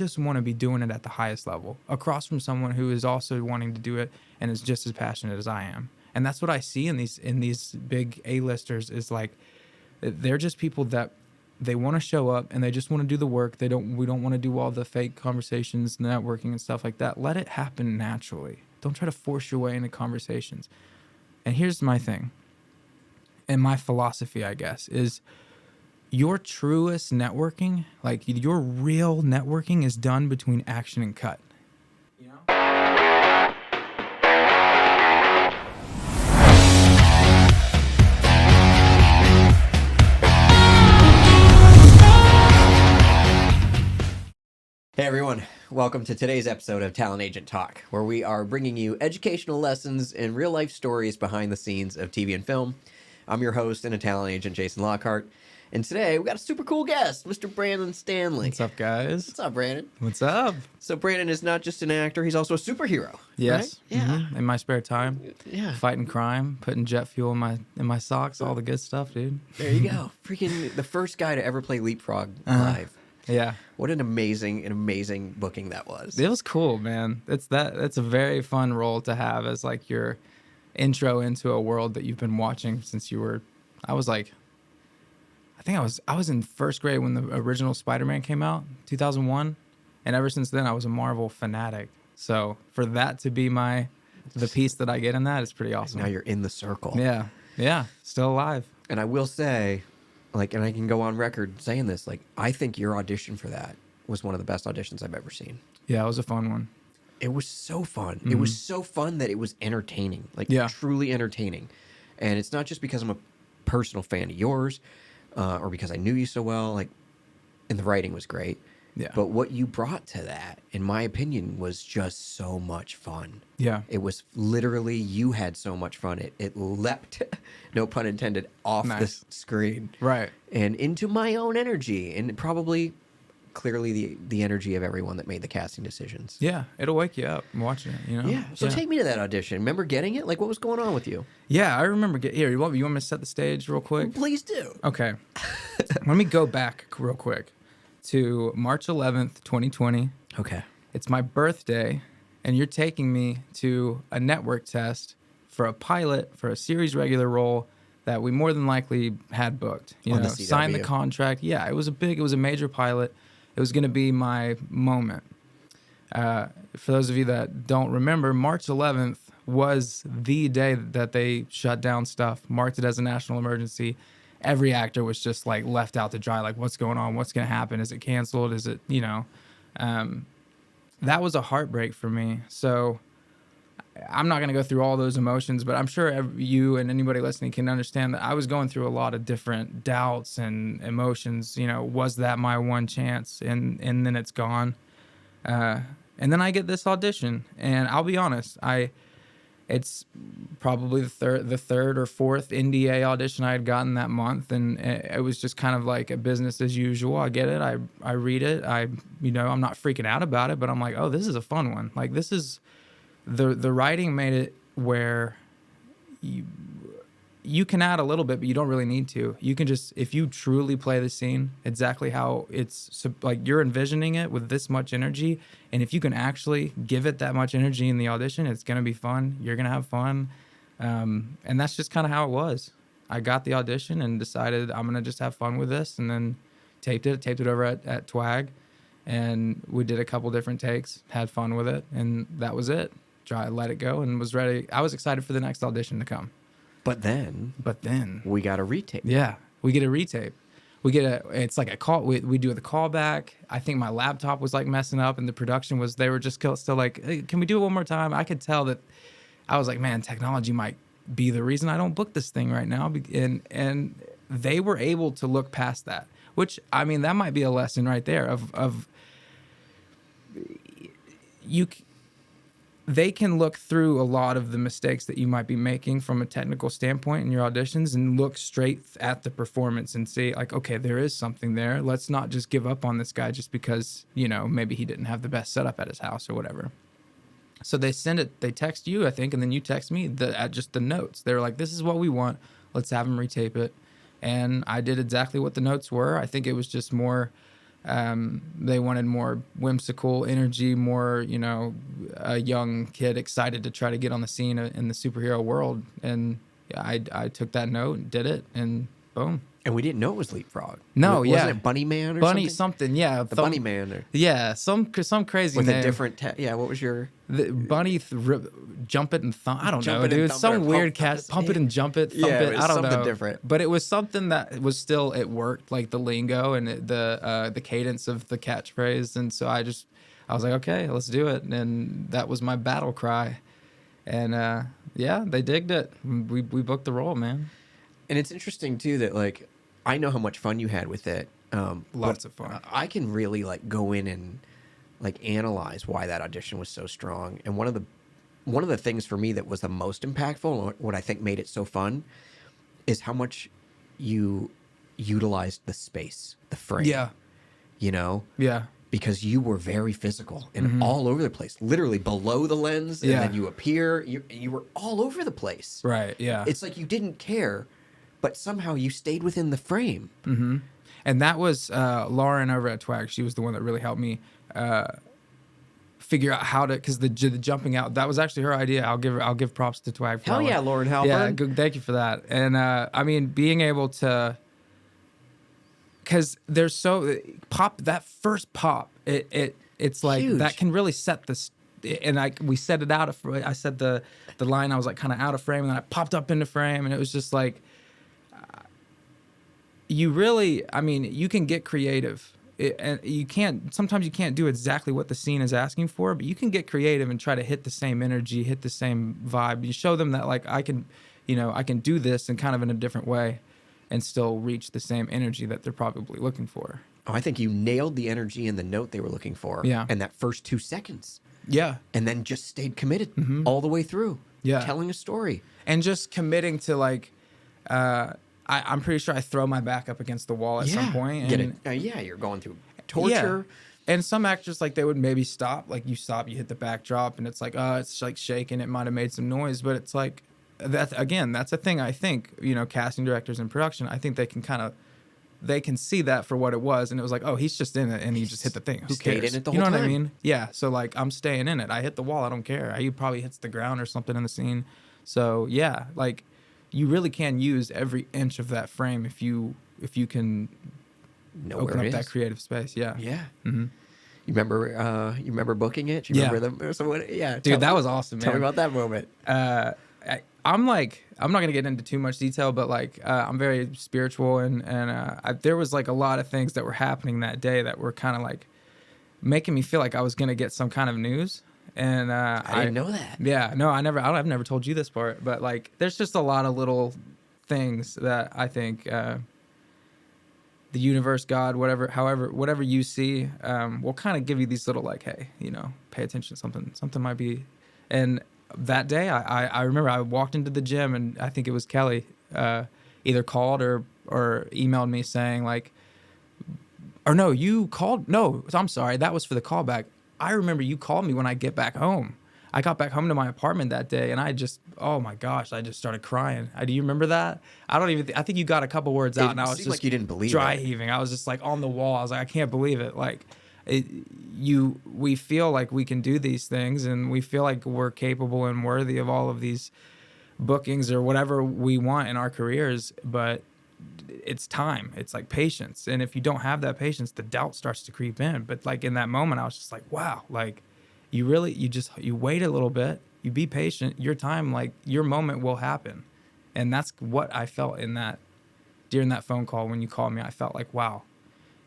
just want to be doing it at the highest level across from someone who is also wanting to do it and is just as passionate as I am. And that's what I see in these big A-listers is like, they're just people that they want to show up and they just want to do the work. We don't want to do all the fake conversations, networking and stuff like that. Let it happen naturally. Don't try to force your way into conversations. And here's my thing. And my philosophy, I guess, is your truest networking, like your real networking is done between action and cut. You know? Hey everyone, welcome to today's episode of Talent Agent Talk, where we are bringing you educational lessons and real-life stories behind the scenes of TV and film. I'm your host and a talent agent, Jason Lockhart, and today we got a super cool guest, Mr. Brandon Stanley. What's up, guys? What's up, Brandon? What's up? So Brandon is not just an actor, he's also a superhero. Yes. Right? Yeah. Mm-hmm. In my spare time. Yeah. Fighting crime, putting jet fuel in my socks, all the good stuff, dude. There you go. Freaking the first guy to ever play Leapfrog live. Yeah. What an amazing booking that was. It was cool, man. It's a very fun role to have as like your intro into a world that you've been watching since you were, I was in first grade when the original Spider-Man came out, 2001. And ever since then I was a Marvel fanatic. So for that to be the piece that I get in that is pretty awesome. Now you're in the circle. Yeah. Yeah. Still alive. And I will say, like, and I can go on record saying this, like, I think your audition for that was one of the best auditions I've ever seen. Yeah, it was a fun one. It was so fun. Mm-hmm. It was so fun that it was entertaining, like truly entertaining. And it's not just because I'm a personal fan of yours or because I knew you so well, like, and the writing was great. Yeah. But what you brought to that, in my opinion, was just so much fun. Yeah. It was literally, you had so much fun. It leapt, no pun intended, off the screen. Right. And into my own energy. And probably, clearly, the energy of everyone that made the casting decisions. Yeah. It'll wake you up watching it, you know? Yeah. So take me to that audition. Remember getting it? Like, what was going on with you? Yeah, I remember. Here, you want me to set the stage real quick? Please do. Okay. Let me go back real quick to March 11th, 2020. Okay. It's my birthday, and you're taking me to a network test for a pilot for a series regular role that we more than likely had booked. You know, signed the contract. Yeah, it was a major pilot. It was going to be my moment. For those of you that don't remember, March 11th was the day that they shut down stuff, marked it as a national emergency. Every actor was just like left out to dry. Like, what's going on? What's going to happen? Is it canceled? Is it, that was a heartbreak for me. So I'm not going to go through all those emotions, but I'm sure you and anybody listening can understand that I was going through a lot of different doubts and emotions. You know, was that my one chance? And then it's gone. And then I get this audition, and I'll be honest, it's probably the third or fourth NDA audition I had gotten that month, and it was just kind of like a business as usual. I get it. I read it. I'm not freaking out about it, but I'm like, oh, this is a fun one. Like, this is the writing made it where you can add a little bit, but you don't really need to. You can just, if you truly play the scene exactly how it's like you're envisioning it with this much energy, and if you can actually give it that much energy in the audition, it's going to be fun. You're going to have fun. And that's just kind of how it was. I got the audition and decided I'm going to just have fun with this, and then taped it over at TWAG, and we did a couple different takes, had fun with it, and that was it. Let it go, and was ready. I was excited for the next audition to come. But then we got a retake. Yeah, we get a retape. It's like a call. We do the callback. I think my laptop was like messing up, and the production was, they were just still like, hey, can we do it one more time? I could tell that. I was like, man, technology might be the reason I don't book this thing right now. And they were able to look past that, which, I mean, that might be a lesson right there of they can look through a lot of the mistakes that you might be making from a technical standpoint in your auditions and look straight at the performance and say, like, okay, there is something there. Let's not just give up on this guy just because, maybe he didn't have the best setup at his house or whatever. So they text you, I think, and then you text me just the notes. They were like, this is what we want. Let's have him retape it. And I did exactly what the notes were. I think it was just more They wanted more whimsical energy, more, a young kid excited to try to get on the scene in the superhero world. And yeah, I took that note and did it, and boom. And we didn't know it was Leapfrog. No, Wasn't yeah. it Bunny Man or Bunny something? yeah. The Bunny Man. Or, Yeah, some crazy with name. a different... yeah, what was your... Bunny jump it and thump. I don't Jump know, it and dude. thump it Some or weird pump cat. Pump it and jump it. Thump Yeah, it. it was I don't something know. different. But it was something that was still, it worked, like the lingo and the cadence of the catchphrase. And so I was like, okay, let's do it. And that was my battle cry. And yeah, they digged it. We booked the role, man. And it's interesting too that like I know how much fun you had with it. Lots of fun. I can really like go in and like analyze why that audition was so strong. And one of the things for me that was the most impactful, and what I think made it so fun, is how much you utilized the space, the frame. Yeah. Yeah. Because you were very physical and all over the place, literally below the lens, and then you appear. You were all over the place. Right. Yeah. It's like you didn't care, but somehow you stayed within the frame. Mm-hmm. And that was Lauren over at Twag. She was the one that really helped me figure out how to, because the jumping out, that was actually her idea. I'll give props to Twag for Hell that yeah, one. Lauren Halpern. Yeah, good, thank you for that. And I mean, being able to, because there's that first pop, it's like Huge. that can really set this. And we set it out. I said the line. I was like kind of out of frame, and then I popped up into frame, and it was just like. You really, I mean, you can get creative. And sometimes you can't do exactly what the scene is asking for, but you can get creative and try to hit the same energy, hit the same vibe. You show them that like I can do this in kind of in a different way and still reach the same energy that they're probably looking for. Oh, I think you nailed the energy and the note they were looking for. Yeah. In that first 2 seconds. Yeah. And then just stayed committed all the way through. Yeah. Telling a story. And just committing to like, I'm pretty sure I throw my back up against the wall at some point. And, you're going through torture. Yeah. And some actors, like, they would maybe stop. Like, you stop, you hit the backdrop, and it's like, it's like shaking. It might have made some noise, but it's like, that's a thing I think, casting directors in production, I think they can see that for what it was. And it was like, oh, he's just in it, and he just hit the thing. Who Stayed cares? in it the you know whole what I time. mean? Yeah. So, like, I'm staying in it. I hit the wall. I don't care. He probably hits the ground or something in the scene. So, yeah, like, you really can use every inch of that frame if you can open up that creative space. Yeah. Yeah. Mm-hmm. You remember booking it? Do you remember them? So what, yeah. Dude, that was awesome, man. Tell me about that moment. I'm not gonna get into too much detail, but like I'm very spiritual, and there was like a lot of things that were happening that day that were kind of like making me feel like I was gonna get some kind of news. And I didn't know that. Yeah, no, I've never told you this part, but like there's just a lot of little things that I think the universe, God, whatever you see, will kind of give you these little like, hey, pay attention, something might be. And that day I remember I walked into the gym, and I think it was Kelly either called or emailed me saying like, or no, you called. No, I'm sorry, that was for the callback. I remember you called me when I get back home. I got back home to my apartment that day, and oh my gosh, I just started crying. Do you remember that? I think you got a couple words out, and I was just like you didn't believe dry it. heaving. I was just like on the wall. I was like, I can't believe it. Like, we feel like we can do these things, and we feel like we're capable and worthy of all of these bookings or whatever we want in our careers, but it's time. It's like patience. And if you don't have that patience, the doubt starts to creep in. But like in that moment, I was just like, wow, like you wait a little bit, you be patient, your time, like your moment will happen. And that's what I felt during that phone call when you called me. I felt like, wow,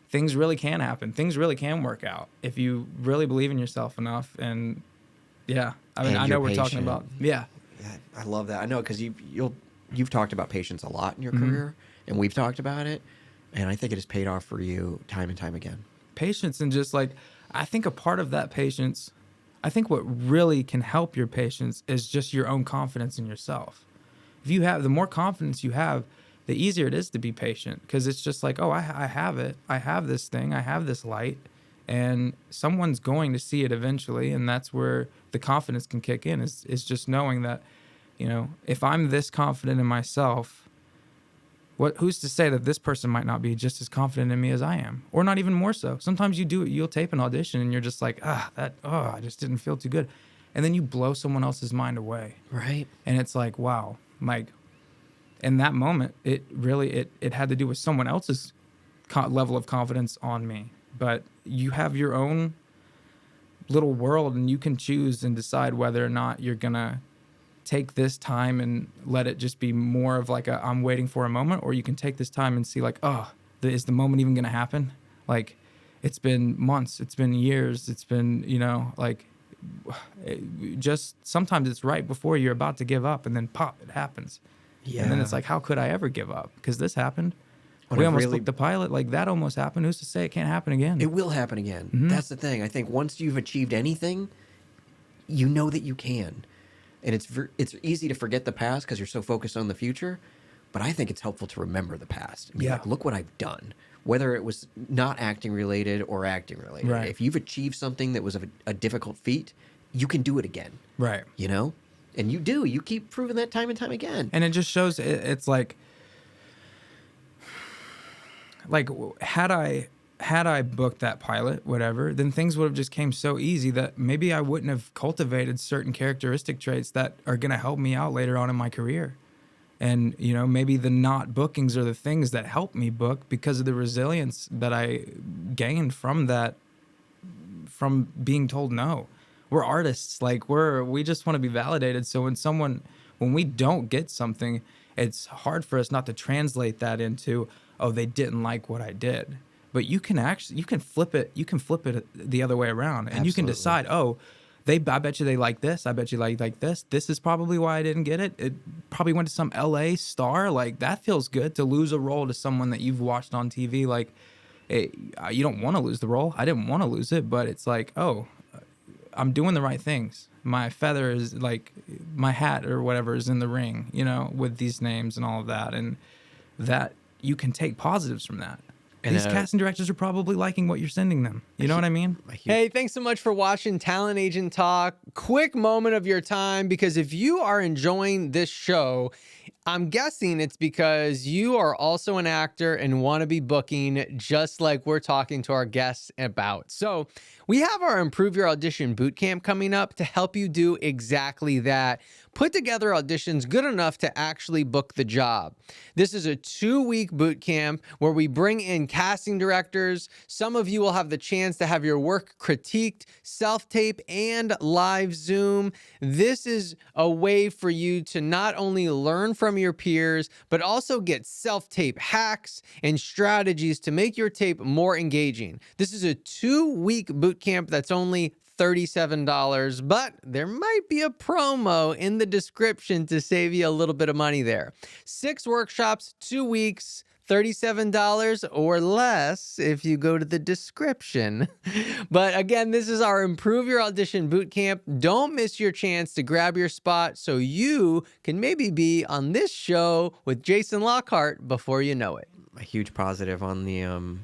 things really can happen. Things really can work out if you really believe in yourself enough. And yeah, I mean, I know we're talking about, yeah. I love that. I know, because you've talked about patience a lot in your career, and we've talked about it, and I think it has paid off for you time and time again. Patience, and just like, I think a part of that patience, I think what really can help your patience is just your own confidence in yourself. The more confidence you have, the easier it is to be patient, because it's just like, oh, I have it. I have this thing. I have this light, and someone's going to see it eventually, and that's where the confidence can kick in, is just knowing that, if I'm this confident in myself, Who's to say that this person might not be just as confident in me as I am, or not even more so? Sometimes you'll tape an audition and you're just like, I just didn't feel too good. And then you blow someone else's mind away. Right. And it's like, wow, like in that moment, it really, it had to do with someone else's level of confidence on me. But you have your own little world and you can choose and decide whether or not you're going to take this time and let it just be more of like I'm waiting for a moment, or you can take this time and see like, is the moment even going to happen? Like it's been months, it's been years, it's been, like just sometimes it's right before you're about to give up and then pop, it happens. Yeah. And then it's like, how could I ever give up? Because this happened. When we I almost really- booked the pilot. Like that almost happened. Who's to say it can't happen again? It will happen again. That's the thing. I think once you've achieved anything, you know that you can. And it's easy to forget the past because you're so focused on the future. But I think it's helpful to remember the past. And be like, look what I've done. Whether it was not acting related or acting related. Right. If you've achieved something that was a difficult feat, you can do it again. Right. And you do. You keep proving that time and time again. And it just shows it's like had I booked that pilot, whatever, then things would have just came so easy that maybe I wouldn't have cultivated certain characteristic traits that are going to help me out later on in my career. And, maybe the not bookings are the things that help me book because of the resilience that I gained from that, from being told no. We're artists. Like we just want to be validated. So when we don't get something, it's hard for us not to translate that into, oh, they didn't like what I did. But you can flip it the other way around. And you can decide, oh, I bet you they like this. I bet you like this. This is probably why I didn't get it. It probably went to some LA star. Like that feels good to lose a role to someone that you've watched on TV. Like you don't want to lose the role. I didn't want to lose it, but it's like, oh, I'm doing the right things. My feather is like my hat or whatever is in the ring, with these names and all of that. And that you can take positives from that. And these casting directors are probably liking what you're sending them. You know what I mean? Hey, thanks so much for watching Talent Agent Talk. Quick moment of your time, because if you are enjoying this show, I'm guessing it's because you are also an actor and want to be booking just like we're talking to our guests about. So we have our Improve Your Audition Bootcamp coming up to help you do exactly that. Put together auditions good enough to actually book the job. This is a 2-week boot camp where we bring in casting directors. Some of you will have the chance to have your work critiqued, self-tape, and live Zoom. This is a way for you to not only learn from your peers, but also get self-tape hacks and strategies to make your tape more engaging. This is a 2-week boot camp that's only $37, but there might be a promo in the description to save you a little bit of money there. 6 workshops, 2 weeks, $37 or less if you go to the description. But again, this is our Improve Your Audition Bootcamp. Don't miss your chance to grab your spot so you can maybe be on this show with Jason Lockhart before you know it. A huge positive on the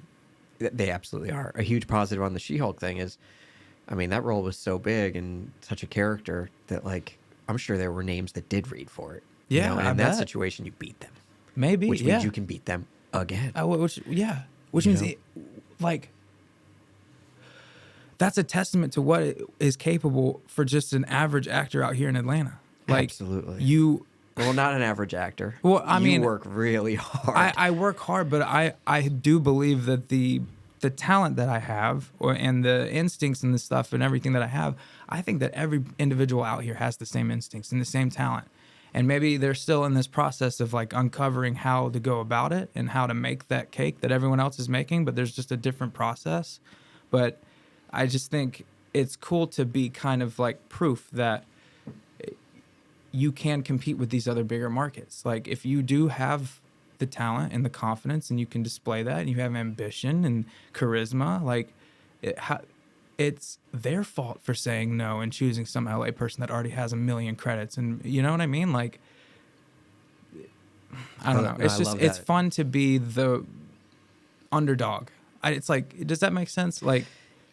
they absolutely are. A huge positive on the She-Hulk thing is, I mean, that role was so big and such a character that, like, I'm sure there were names that did read for it. Yeah, and I in that bet. situation, you beat them. Maybe, Which means you can beat them again. Which means, that's a testament to what is capable for just an average actor out here in Atlanta. Like, absolutely. Well, not an average actor. Well, I mean, you work really hard. I work hard, but I do believe that the talent that I have and the instincts and the stuff and everything that I have, I think that every individual out here has the same instincts and the same talent. And maybe they're still in this process of like uncovering how to go about it and how to make that cake that everyone else is making, but there's just a different process. But I just think it's cool to be kind of like proof that you can compete with these other bigger markets. Like if you do have the talent and the confidence and you can display that and you have ambition and charisma, like it's their fault for saying no and choosing some LA person that already has 1 million credits. And you know what I mean? Like, I don't know. It's just, it's fun to be the underdog. It's like, does that make sense? Like,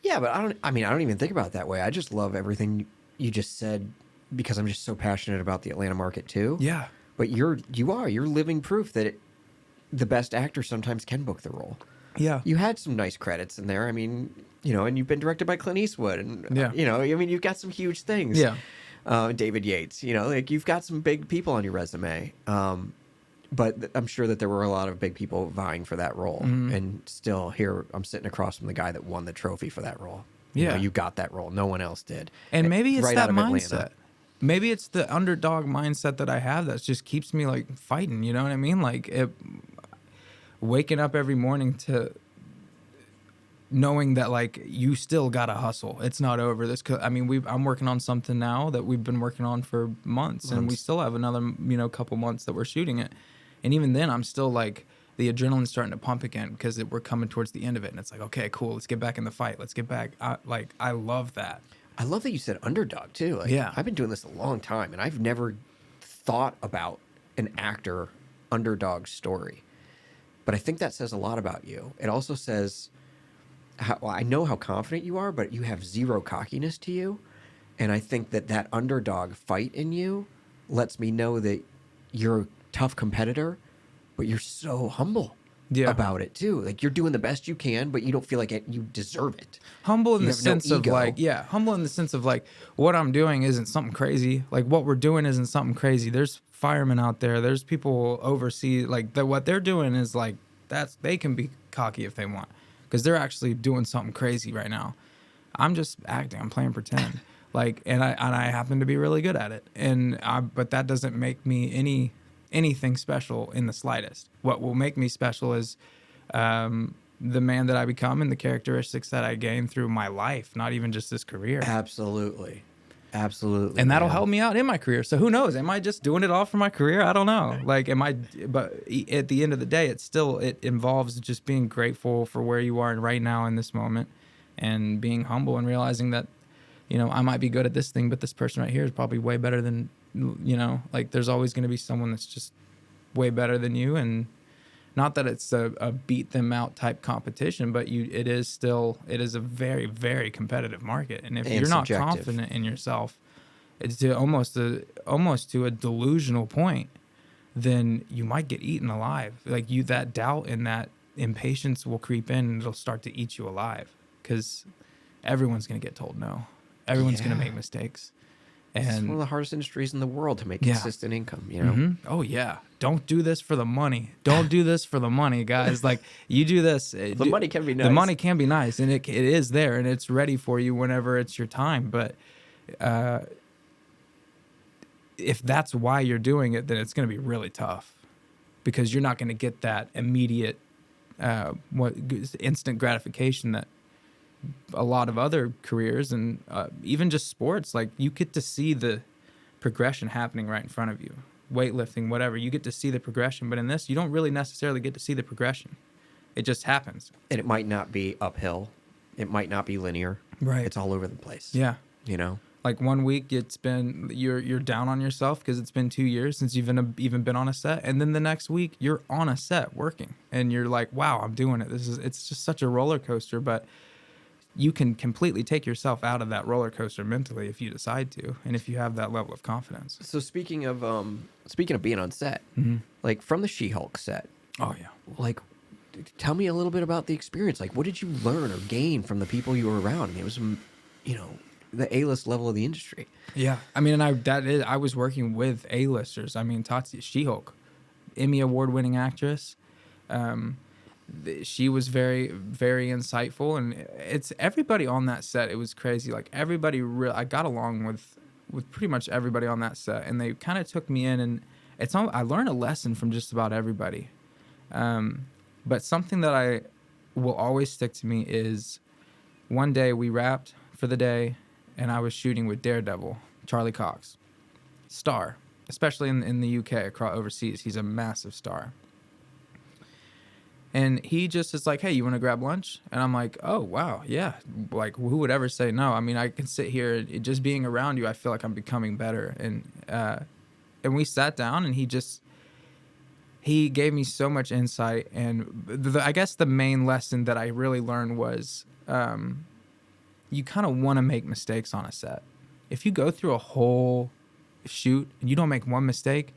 yeah, but I don't even think about it that way. I just love everything you just said because I'm just so passionate about the Atlanta market too. Yeah. But you're living proof that the best actor sometimes can book the role. Yeah. You had some nice credits in there. I mean, and you've been directed by Clint Eastwood, and Yeah. I mean, you've got some huge things. Yeah. David Yates, like you've got some big people on your resume. But I'm sure that there were a lot of big people vying for that role, and still here I'm sitting across from the guy that won the trophy for that role. Yeah. You got that role. No one else did. And maybe it's Right that out of mindset. Atlanta. Maybe it's the underdog mindset that I have that just keeps me like fighting. You know what I mean? Like waking up every morning to knowing that like you still gotta hustle. It's not over. I'm working on something now that we've been working on for months, and we still have another couple months that we're shooting it. And even then, I'm still like the adrenaline's starting to pump again because we're coming towards the end of it, and it's like, okay, cool, let's get back in the fight. Let's get back. I love that. I love that you said underdog too. Like, Yeah. I've been doing this a long time, and I've never thought about an actor underdog story. But I think that says a lot about you. It also says, I know how confident you are, but you have zero cockiness to you. And I think that underdog fight in you lets me know that you're a tough competitor, but you're so humble about it too. Like you're doing the best you can, but you don't feel like you deserve it. Humble in You the have no sense of ego. humble in the sense of like what I'm doing isn't something crazy. Like what we're doing isn't something crazy. There's firemen out there. There's people overseas. Like what they're doing is like they can be cocky if they want, because they're actually doing something crazy right now. I'm just acting. I'm playing pretend. And I happen to be really good at it. But that doesn't make me anything special in the slightest. What will make me special is the man that I become and the characteristics that I gain through my life, not even just this career. Absolutely. And that'll man. help me out in my career. So who knows? Am I just doing it all for my career? I don't know. But at the end of the day, it involves just being grateful for where you are right now in this moment, and being humble and realizing that, I might be good at this thing, but this person right here is probably way better than, there's always going to be someone that's just way better than you. And not that it's a beat them out type competition, but it is a very, very competitive market. And if you're not subjective. confident in yourself, it's to almost to a delusional point, then you might get eaten alive. That doubt and that impatience will creep in, and it'll start to eat you alive, because everyone's going to get told no. Everyone's going to make mistakes. It's one And of the hardest industries in the world to make Yeah. consistent income, oh yeah, don't do this for the money. Don't do this for the money, guys. Like you do this. The money can be nice. The money can be nice, and it is there, and it's ready for you whenever it's your time. But if that's why you're doing it, then it's going to be really tough, because you're not going to get that immediate, instant gratification that a lot of other careers and even just sports, like you get to see the progression happening right in front of you. Weightlifting, whatever, you get to see the progression. But in this, you don't really necessarily get to see the progression. It just happens. And it might not be uphill. It might not be linear. Right. It's all over the place. Yeah. Like 1 week, it's been you're down on yourself because it's been 2 years since you've even been on a set, and then the next week you're on a set working, and you're like, wow, I'm doing it. It's just such a roller coaster, but you can completely take yourself out of that roller coaster mentally if you decide to, and if you have that level of confidence. So speaking of being on set, like from the She-Hulk set, Oh yeah. like tell me a little bit about the experience. Like what did you learn or gain from the people you were around? I mean, it was the A-list level of the industry. Yeah, I mean, and I was working with A-listers. I mean, Tati She-Hulk, Emmy award-winning actress. She was very, very insightful, and it's everybody on that set. It was crazy. Like everybody, I got along with pretty much everybody on that set, and they kind of took me in, and I learned a lesson from just about everybody. But something that I will always stick to me is one day we wrapped for the day, and I was shooting with Daredevil, Charlie Cox, star, especially in the UK, across overseas. He's a massive star. And he just is like, hey, you want to grab lunch? And I'm like, oh, wow, yeah. Like, who would ever say no? I mean, I can sit here, just being around you, I feel like I'm becoming better. And we sat down, and he gave me so much insight. And I guess the main lesson that I really learned was you kind of want to make mistakes on a set. If you go through a whole shoot and you don't make one mistake,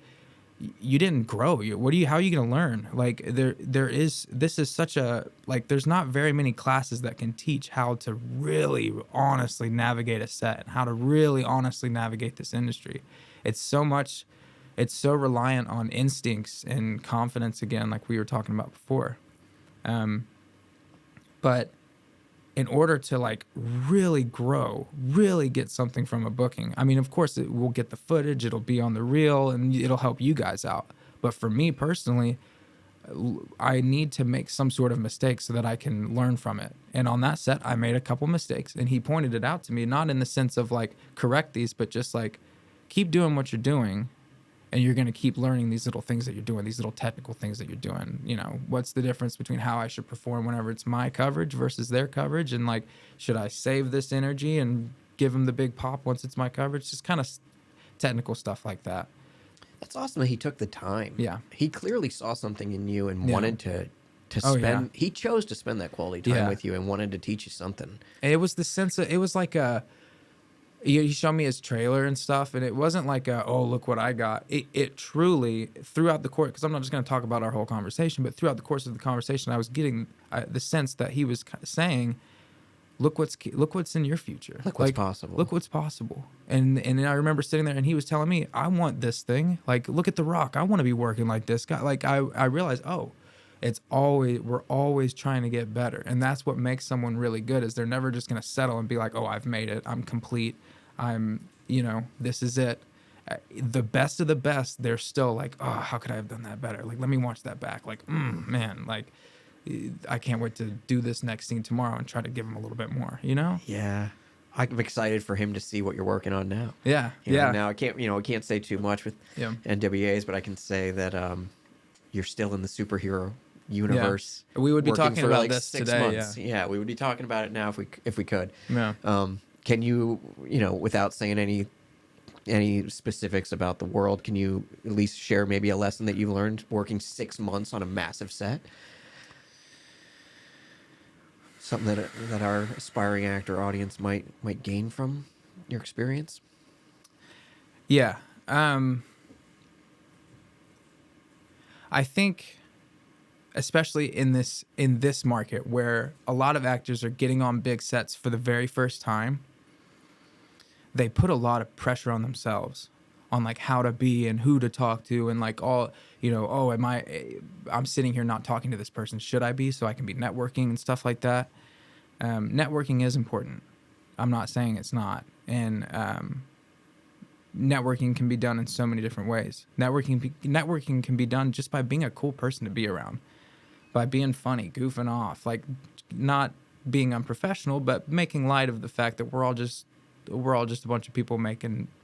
you didn't grow. How are you going to learn? Like this is such a, like, there's not very many classes that can teach how to really honestly navigate a set and how to really honestly navigate this industry. It's so reliant on instincts and confidence, again, like we were talking about before. But in order to like really grow, really get something from a booking, I mean, of course, we'll get the footage, it'll be on the reel, and it'll help you guys out. But for me personally, I need to make some sort of mistake so that I can learn from it. And on that set, I made a couple mistakes, and he pointed it out to me, not in the sense of like correct these, but just like keep doing what you're doing, and you're going to keep learning these little things that you're doing, these little technical things that you're doing. You know, what's the difference between how I should perform whenever it's my coverage versus their coverage? And like, should I save this energy and give them the big pop once it's my coverage? Just kind of technical stuff like that. That's awesome that he took the time. Yeah. He clearly saw something in you and Yeah. wanted to Oh, spend, yeah. he chose to spend that quality time Yeah. with you and wanted to teach you something. And it was the sense of, it was like he showed me his trailer and stuff, and it wasn't like oh, look what I got. It truly, throughout the course, because I'm not just going to talk about our whole conversation, but throughout the course of the conversation, I was getting the sense that he was saying, look what's in your future. Look what's possible. Look what's possible. And I remember sitting there, and he was telling me, I want this thing. Like, look at The Rock. I want to be working like this guy. Like, I realized, oh, we're always trying to get better. And that's what makes someone really good, is they're never just going to settle and be like, oh, I've made it. I'm complete. This is it. The best of the best, they're still like, oh, how could I have done that better? Like, let me watch that back. Like, man, like, I can't wait to do this next scene tomorrow and try to give him a little bit more, you know? Yeah. I'm excited for him to see what you're working on now. Yeah. You know, yeah. Now I can't say too much with Yeah. NWAs, but I can say that you're still in the superhero universe. We would be working talking for about like this 6 today. months. Yeah, we would be talking about it now if we could. Yeah. Can you, without saying any specifics about the world, can you at least share maybe a lesson that you've learned working 6 months on a massive set? Something that our aspiring actor audience might gain from your experience? Yeah. I think, especially in this market where a lot of actors are getting on big sets for the very first time, they put a lot of pressure on themselves on like how to be and who to talk to, and like I'm sitting here not talking to this person. Should I be, so I can be networking and stuff like that? Networking is important. I'm not saying it's not. And networking can be done in so many different ways. Networking can be done just by being a cool person to be around, by being funny, goofing off, like not being unprofessional, but making light of the fact that we're all just a bunch of people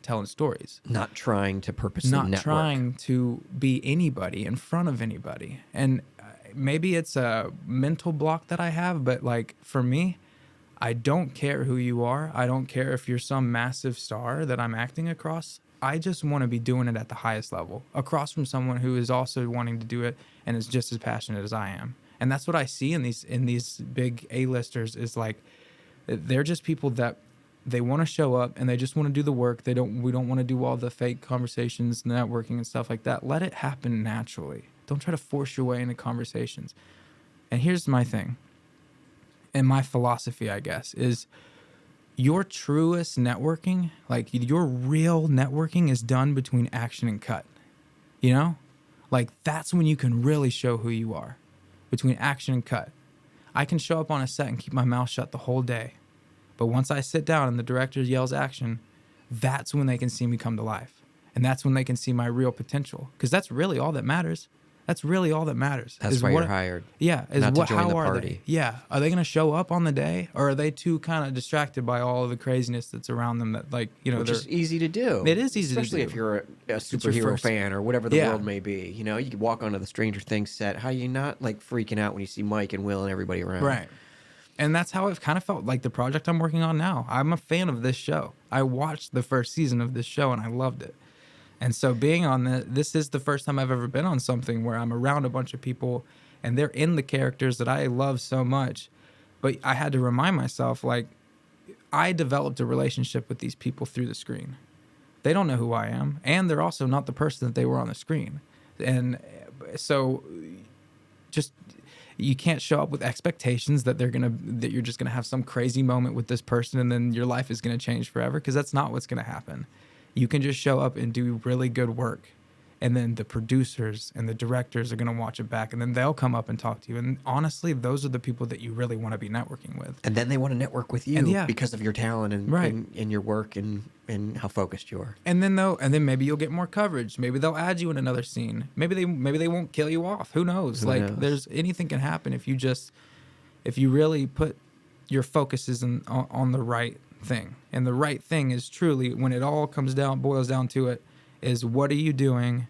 telling stories. Not trying to purposely Not network. trying to be anybody in front of anybody. And maybe it's a mental block that I have, but like for me, I don't care who you are. I don't care if you're some massive star that I'm acting across. I just want to be doing it at the highest level, across from someone who is also wanting to do it and is just as passionate as I am. And that's what I see in these big A-listers, is like they're just people that they want to show up and they just want to do the work. We don't want to do all the fake conversations, networking and stuff like that. Let it happen naturally. Don't try to force your way into conversations. And here's my thing, and my philosophy, I guess, is your truest networking, like your real networking, is done between action and cut. You know? Like that's when you can really show who you are, between action and cut. I can show up on a set and keep my mouth shut the whole day. But once I sit down and the director yells action, that's when they can see me come to life. And that's when they can see my real potential. Because that's really all that matters. That's really all that matters. That's why you're hired. Yeah. Not to join How the are party. they? Yeah. Are they going to show up on the day? Or are they too kind of distracted by all of the craziness that's around them that, like, Which is easy to do. It is easy to do. Especially if you're a your superhero first- fan or whatever the Yeah. world may be. You know, you could walk onto the Stranger Things set. How are you not like freaking out when you see Mike and Will and everybody around? Right. And that's how it kind of felt like the project I'm working on now. I'm a fan of this show. I watched the first season of this show and I loved it. And so being on this is the first time I've ever been on something where I'm around a bunch of people and they're in the characters that I love so much. But I had to remind myself, like, I developed a relationship with these people through the screen. They don't know who I am, and they're also not the person that they were on the screen. And so just you can't show up with expectations that you're just gonna have some crazy moment with this person and then your life is gonna change forever, because that's not what's gonna happen. You can just show up and do really good work, and then the producers and the directors are gonna watch it back, and then they'll come up and talk to you. And honestly, those are the people that you really want to be networking with. And then they want to network with you yeah. because of your talent and, Right. and your work and how focused you are. And then maybe you'll get more coverage. Maybe they'll add you in another scene. Maybe they won't kill you off. Who knows? Who knows? There's anything can happen if you really put your focuses on the right thing. And the right thing is truly, when it all boils down to it, is what are you doing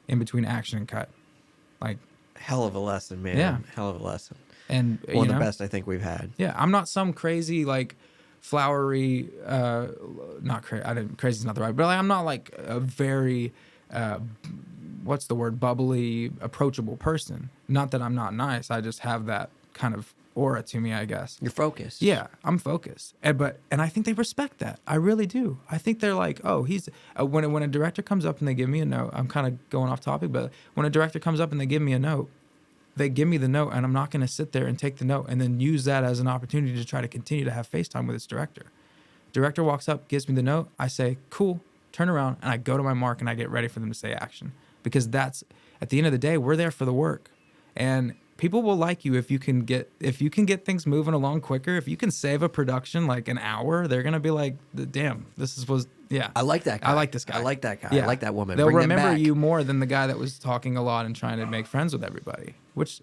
in between action and cut? Like, Hell of a lesson, man. Yeah. Hell of a lesson. and One of the best I think we've had. Yeah, I'm not some crazy like flowery, not crazy. Crazy is not the right, but I'm not like a very, what's the word, bubbly, approachable person. Not that I'm not nice. I just have that kind of aura to me, I guess. You're focused. Yeah, I'm focused, and I think they respect that. I really do. I think they're like, oh, he's when a director comes up and they give me a note. I'm kind of going off topic, but when a director comes up and they give me a note, they give me the note, and I'm not going to sit there and take the note and then use that as an opportunity to try to continue to have FaceTime with this director. Director walks up, gives me the note. I say, cool, turn around, and I go to my mark and I get ready for them to say action, because that's at the end of the day, we're there for the work, and people will like you if you can get things moving along quicker. If you can save a production like an hour, they're gonna be like, "Damn, yeah." I like that guy. I like this guy. I like that guy. Yeah. I like that woman. They'll Bring them remember back. you more than the guy that was talking a lot and trying to make friends with everybody. Which,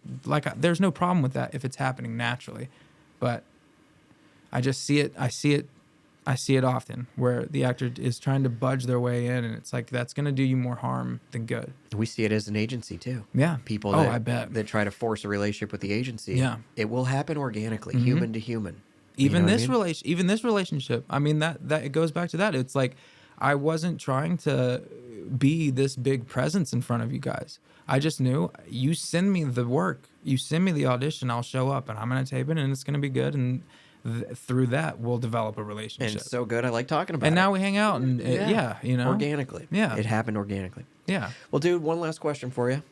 there's no problem with that if it's happening naturally, but I just see it. I see it often where the actor is trying to budge their way in, and it's like that's gonna do you more harm than good. We see it as an agency too. Yeah. People I bet. that try to force a relationship with the agency. Yeah. It will happen organically, Mm-hmm. human to human. Even You know this what I mean? even this relationship. I mean, that it goes back to that. It's like I wasn't trying to be this big presence in front of you guys. I just knew you send me the work, you send me the audition, I'll show up and I'm gonna tape it and it's gonna be good, and through that we'll develop a relationship. And it's so good. I like talking about it. And now we hang out and organically. Yeah. It happened organically. Yeah. Well, dude, one last question for you.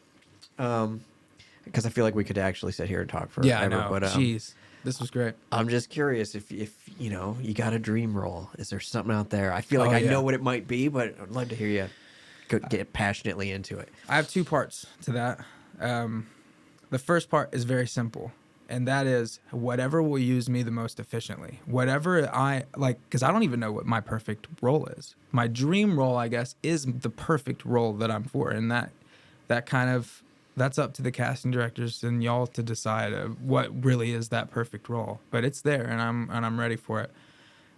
Because I feel like we could actually sit here and talk forever. Yeah, I know. But Jeez, this was great. I'm just curious if you know, you got a dream role. Is there something out there? I feel like I yeah. know what it might be, but I'd love to hear you get passionately into it. I have two parts to that. The first part is very simple, and that is whatever will use me the most efficiently. Whatever I like, because I don't even know what my perfect role is. My dream role, I guess, is the perfect role that I'm for, and that's up to the casting directors and y'all to decide what really is that perfect role. But it's there, and I'm ready for it.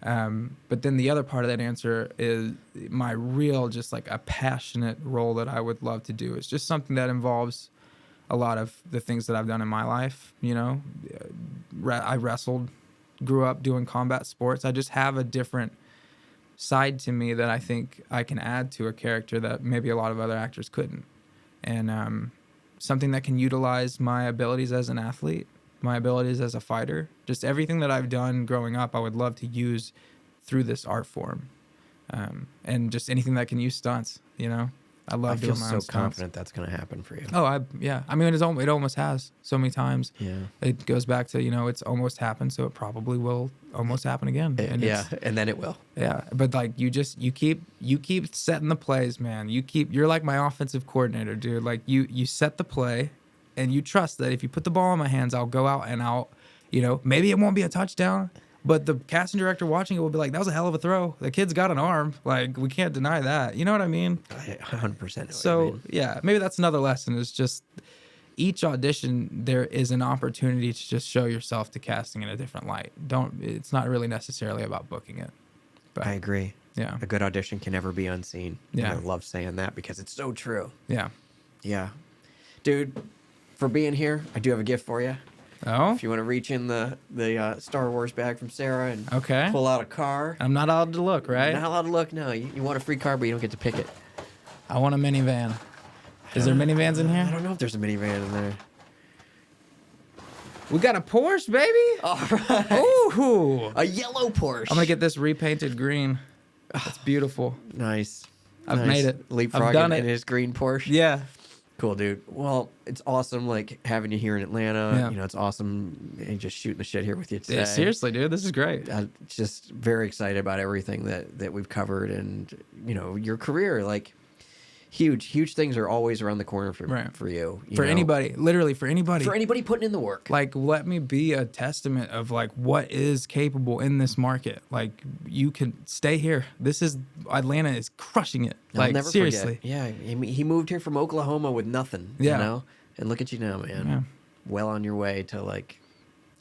But then the other part of that answer is my real, just like a passionate role that I would love to do. It's just something that involves a lot of the things that I've done in my life. You know, I wrestled, grew up doing combat sports. I just have a different side to me that I think I can add to a character that maybe a lot of other actors couldn't. And something that can utilize my abilities as an athlete, my abilities as a fighter, just everything that I've done growing up, I would love to use through this art form. And just anything that can use stunts, you know? I love I feel doing my so own stunts. confident that's going to happen for you. Oh, I mean, it almost has so many times. Yeah. It goes back to, you know, it's almost happened, so it probably will almost happen again. And Yeah, and then it will. yeah, but like you keep setting the plays, man. You're like my offensive coordinator, dude. Like you set the play, and you trust that if you put the ball in my hands, I'll go out and you know, maybe it won't be a touchdown, but the casting director watching it will be like, that was a hell of a throw. The kid's got an arm. Like, we can't deny that. You know what I mean? I 100% know what you So mean. yeah, maybe that's another lesson. Is just each audition there is an opportunity to just show yourself to casting in a different light. It's not really necessarily about booking it. But I agree. yeah, A good audition can never be unseen. Yeah. And I love saying that because it's so true. yeah. Yeah. Dude, for being here, I do have a gift for you. Oh, If you want to reach in the Star Wars bag from Sarah and okay. pull out a car. I'm not allowed to look, right? Not allowed to look, no. You want a free car, but you don't get to pick it. I want a minivan. Is there minivans in I here? don't know if there's a minivan in there. We got a Porsche, baby. All right. Ooh. A yellow Porsche. I'm gonna get this repainted green. It's beautiful. Nice. I've made it. Leapfrog I've done in it. his green Porsche. Yeah. Cool, dude. Well, it's awesome, like, having you here in Atlanta. Yeah. You know, it's awesome and just shooting the shit here with you today. Yeah, seriously, dude, this is great. I'm just very excited about everything that we've covered, and, you know, your career. Like, huge things are always around the corner for you. For anybody, literally for anybody. For anybody putting in the work. Like, let me be a testament of like what is capable in this market. Like, you can stay here. This is Atlanta is crushing it. I'll Like, never seriously. forget. Yeah, he moved here from Oklahoma with nothing. Yeah. You know, and look at you now, man. Yeah. Well on your way to, like,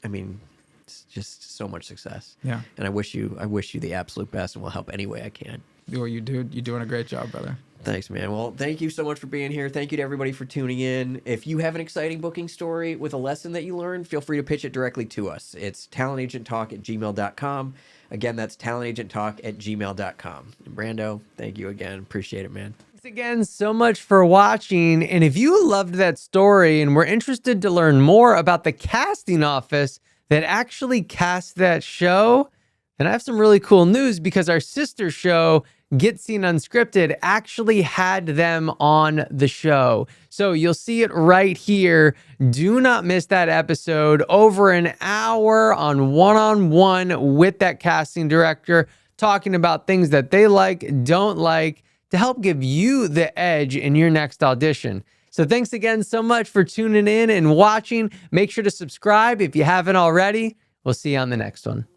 I mean, it's just so much success. Yeah. And I wish you the absolute best, and will help any way I can. Well, you're doing a great job, brother. Thanks, man. Well, thank you so much for being here. Thank you to everybody for tuning in. If you have an exciting booking story with a lesson that you learned, feel free to pitch it directly to us. It's talentagenttalk@gmail.com. Again, that's talentagenttalk@gmail.com. And Brando, thank you again. Appreciate it, man. Thanks again so much for watching. And if you loved that story and were interested to learn more about the casting office that actually cast that show, then I have some really cool news, because our sister show, Get Seen Unscripted, actually had them on the show. So you'll see it right here. Do not miss that episode. Over an hour on one-on-one with that casting director, talking about things that they like, don't like, to help give you the edge in your next audition. So thanks again so much for tuning in and watching. Make sure to subscribe if you haven't already. We'll see you on the next one.